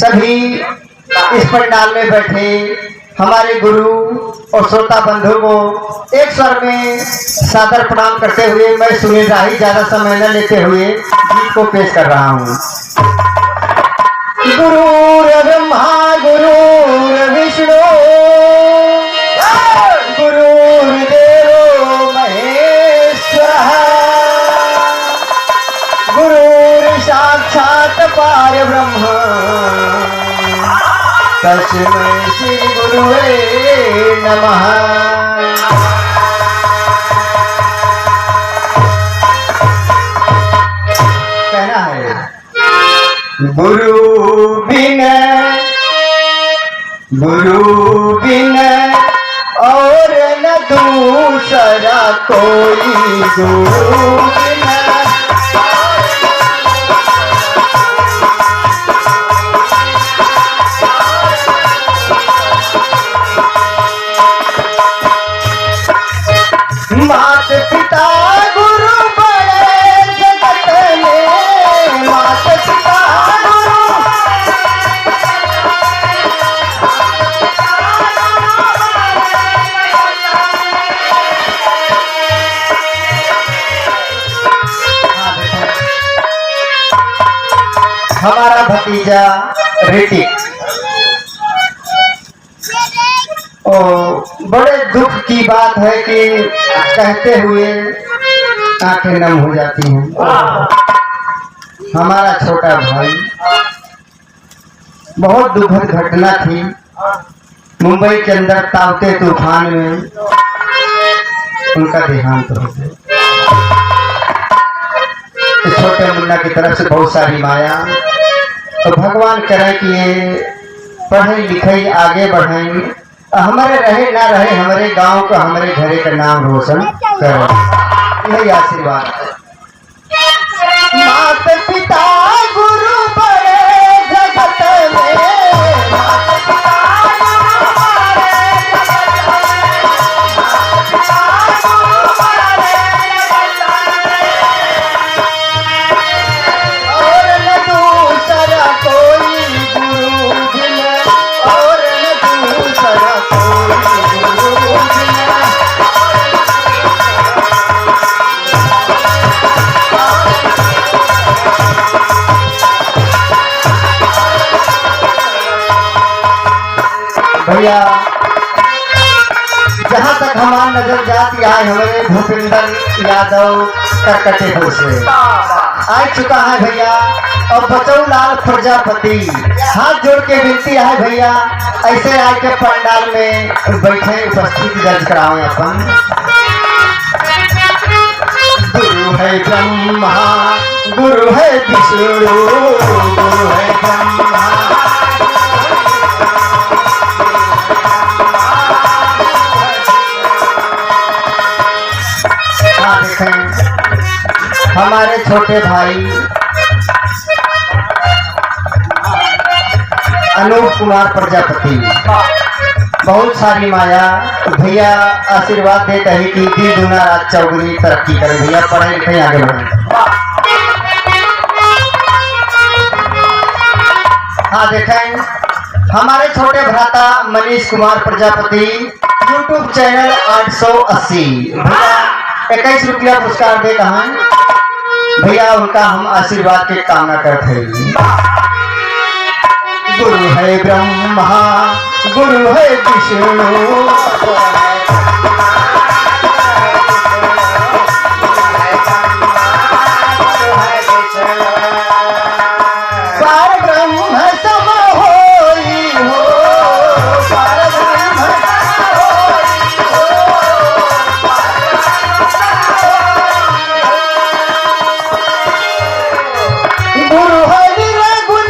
सभी इस पंडाल में बैठे हमारे गुरु और श्रोता बंधु को एक स्वर में सादर प्रणाम करते हुए मैं सुनील राही ज्यादा समय न लेते हुए गीत को पेश कर रहा हूँ। गुरु ब्रह्मा गुरु विष्णु गुरुर्देवो महेश्वरः गुरुर् साक्षात् परब्रह्म तस्मै श्री गुरुवे नमः। कहना है गुरु बिन और न दूसरा कोई गुरु बिन मात पिता गुरु बड़े जगत में मात पिता गुरु हमारा भतीजा ऋतिक बड़े दुख की बात है कि कहते हुए आंखें नम हो जाती हैं। हमारा छोटा भाई बहुत दुखद घटना थी। मुंबई के अंदर तावते तूफान में उनका देहांत हो गया। छोटे मुन्ना की तरफ से बहुत सारी माया, तो भगवान करे कि ये पढ़े लिखे आगे बढ़ें, हमारे रहे ना रहे हमारे गांव का हमारे घरे का नाम रोशन करें, यही आशीर्वाद है। मात पिता गुरु बड़े जगत में मात पिता गुरु बड़े जगत में और न दूसरा कोई गुरु बिन और न दूसरा भैया। जहाँ तक हमारी नजर जाती है हमारे भूपेंद्र यादव करकटेपुर से आ चुका है भैया, और बचौलाल प्रजापति हाथ जोड़ के विनती है भैया ऐसे आके पंडाल में बैठे उपस्थिति दर्ज कराओ। अपन गुरु है ब्रह्मा गुरु है विष्णु गुरु है ब्रह्मा हमारे छोटे भाई अनूप कुमार प्रजापति बहुत सारी माया भैया आशीर्वाद देते हैं कि दी दुना रात चौगुनी तरक्की करें भैया, पढ़े लिखे आगे बढ़े। हाँ देखें हमारे छोटे भ्राता मनीष कुमार प्रजापति यूट्यूब चैनल 880 भैया 21 रुपया पुरस्कार दे कहा भैया, उनका हम आशीर्वाद के कामना करते हैं। गुरु है ब्रह्मा गुरु है विष्णु पार ब्रह्म सम होई हो पार ब्रह्म गुरु है निर्गुण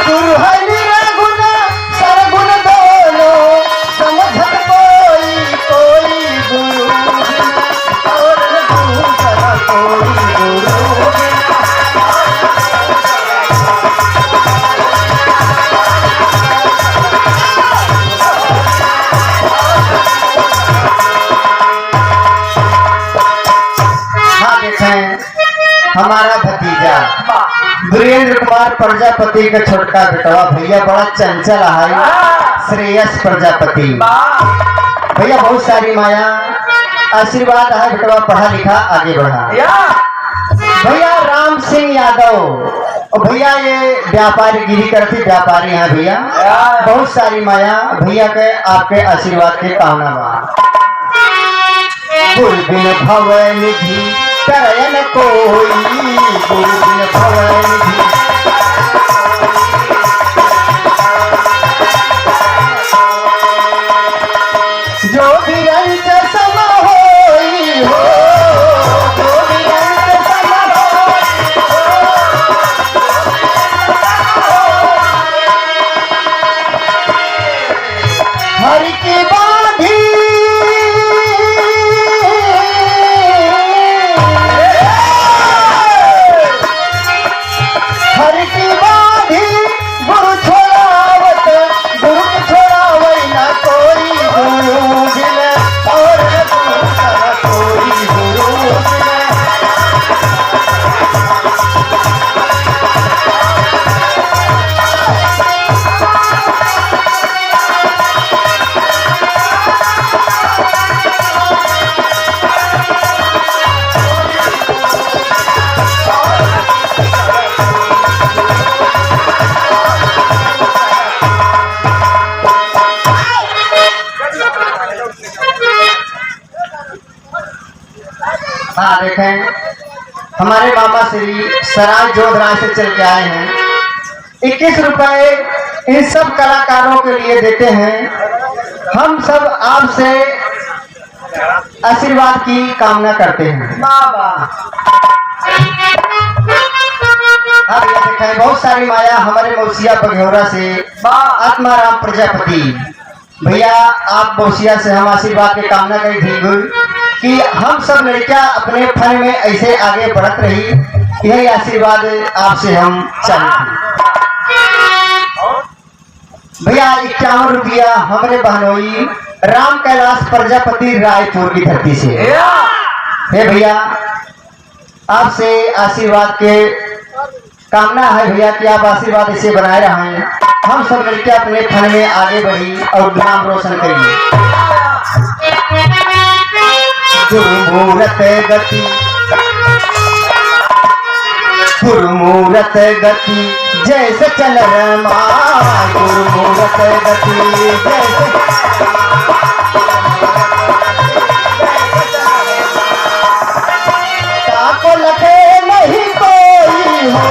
गुरु है हमारा भतीजा वीरेंद्र कुमार प्रजापति का छोटका बेटवा भैया बड़ा चंचल है, श्रेयस प्रजापति भैया बहुत सारी माया आशीर्वाद है, बेटवा पढ़ा लिखा आगे बढ़ा। भैया राम सिंह यादव और भैया ये व्यापारी गिरी करती व्यापारी हैं भैया, बहुत सारी माया भैया के आपके आशीर्वाद के कामना बा। गुरबिन भवन निधि करयन कोई, गुरबिन भवन निधि जो भी रंग सम होई हो, जो भी रंग सम होई हो, हरि की बाधी हरि की बाधी गुरु छोड़ावत, गुरु छोड़ावई ना कोई, गुरु बिन और दूसरा कोई, गुरु बिन। हाँ देखें, हमारे मामा श्री सराय जोधराय से चल के आए हैं, 21 रुपए इन सब कलाकारों के लिए देते हैं। हम सब आपसे आशीर्वाद की कामना करते हैं। अब ये देखें, बहुत सारी माया हमारे मौसिया बघेौरा से आत्माराम प्रजापति भैया, आप मौसिया से हम आशीर्वाद की कामना करी थी कि हम सब लड़कियां अपने फन में ऐसे आगे बढ़त रही, यही आशीर्वाद आपसे हम चाहते भैया। 51 रुपया हमारे बहनोई राम कैलाश प्रजापति रायपुर की धरती से है भैया, आपसे आशीर्वाद के कामना है भैया कि आप आशीर्वाद इसे बनाए रहें, हम सब लड़कियां अपने फन में आगे बढ़ी और नाम रोशन करिए। गुरुमूरत गति, गुरुमूरत गति जैसे चल रमा, गुरुमूरत गति जैसे ताको लगे नहीं कोई हो,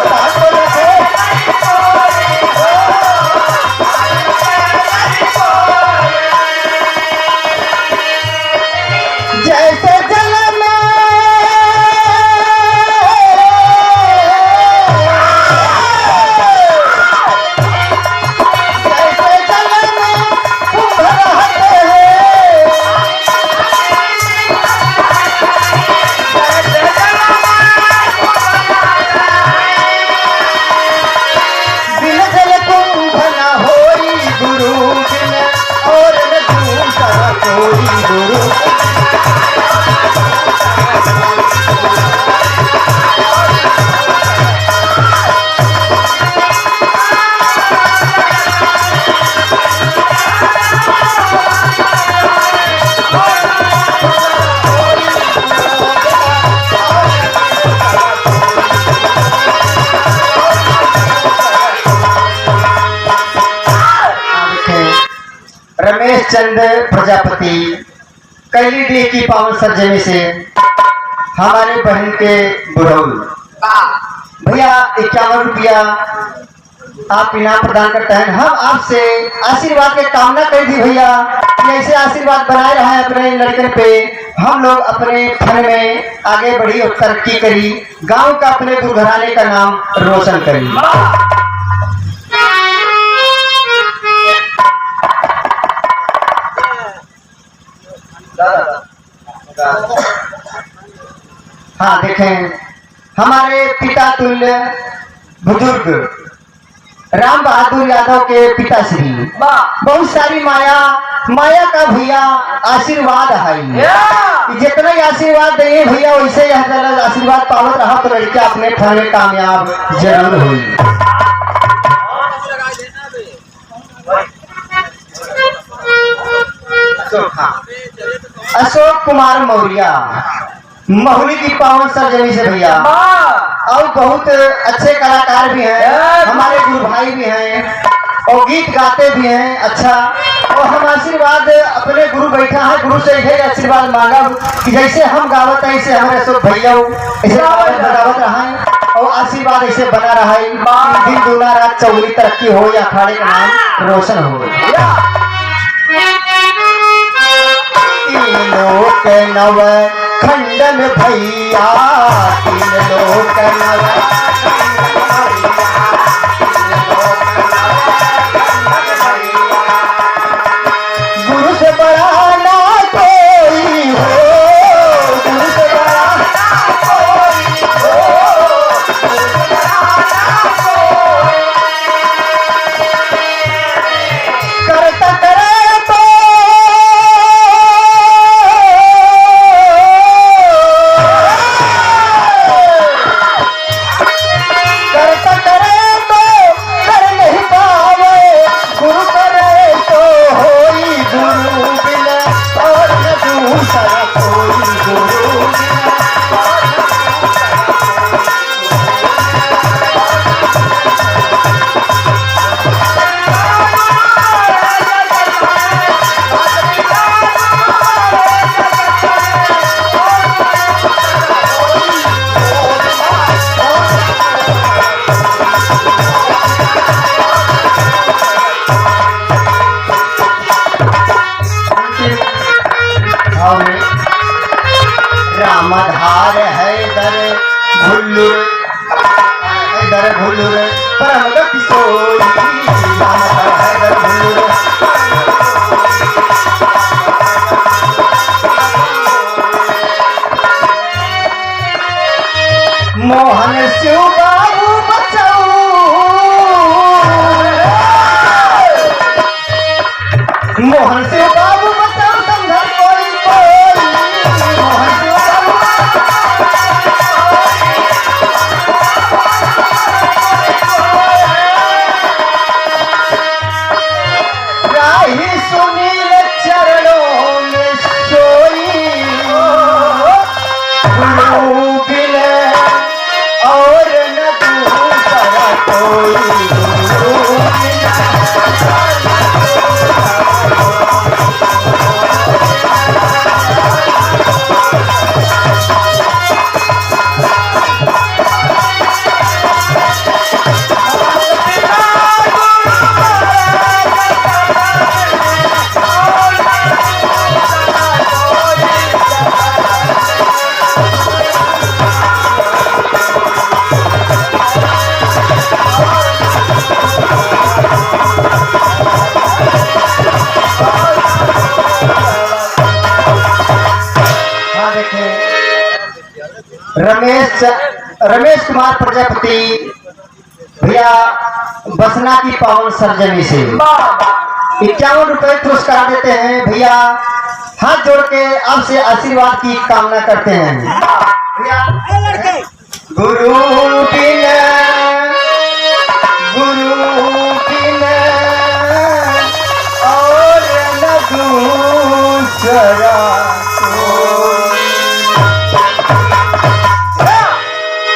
ताको लगे नहीं कोई हो, जैसे जल में जैसे जल में कुंभ रहते हैं, जैसे जल में बिन जल कुंभ न होई, गुरु बिन और न दूसरा कोई, गुरु रमेश चंद्र प्रजापति कैलीडी की पावन सरजमी से हमारे बहन के बुरौल भैया 51 रुपया आप इनाम प्रदान करते हैं। हम आपसे आशीर्वाद की कामना कर दी भैया कि ऐसे आशीर्वाद बनाए रहे अपने लड़के पे, हम लोग अपने फन में आगे बढ़ी और तरक्की करी, गांव का अपने दुर्घराने का नाम रोशन करी। हाँ देखें, हमारे पिता तुल्य बुजुर्ग राम बहादुर यादव के पिताश्री बहुत सारी माया माया का भैया आशीर्वाद है। जितना ही आशीर्वाद दे भैया वैसे ही आशीर्वाद पावत रहा तो लड़का अपने फल में कामयाब जरूर हुई। अशोक कुमार मौर्य महुली की पावन सरजमी से भैया और बहुत अच्छे कलाकार भी हैं, हमारे गुरु भाई भी हैं और गीत गाते भी हैं अच्छा। और हम आशीर्वाद अपने गुरु बैठा है, गुरु से यही आशीर्वाद मांगा कि जैसे हम गावत हैं ऐसे हमारे अशोक भैया ऐसे गावत रहा है और आशीर्वाद ऐसे बना रहा है। दिन दूना रात चौगुनी तरक्की हो या अखाड़े का नाम रोशन हो। तीन लोक नव खंडन भैया, तीन लोक नव गुरु से बड़ा ना कोई हो, गुरु से बड़ा ना कोई हो, करता करे तो रामधार है दर भुल्लुर, दर भुल्लुर परम गति सोई, रामधार है दर भुल्लुर। मोहन शिव बाबू बचाऊ, मोहन शिव बाबू बचाऊ समझा कोई कोई, मोहन शिव राही सुनील चरणों में सोई, गुरु बिन और न दूसरा कोई, गुरु बिन रमेश कुमार प्रजापति भैया बसना की पावन सरजमी से 51 रुपए पुरस्कार देते हैं भैया। हाथ जोड़ के आपसे आशीर्वाद की कामना करते हैं भैया। गुरु बिन और न दूसरा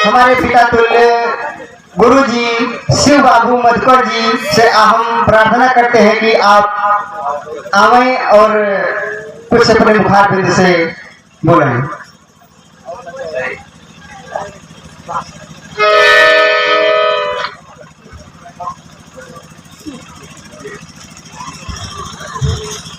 हमारे पिता तुल्य गुरु जी शिव बाबू मधुकर जी से हम प्रार्थना करते हैं कि आप आवें और कुछ अपने मुखारबिंद से बोलें।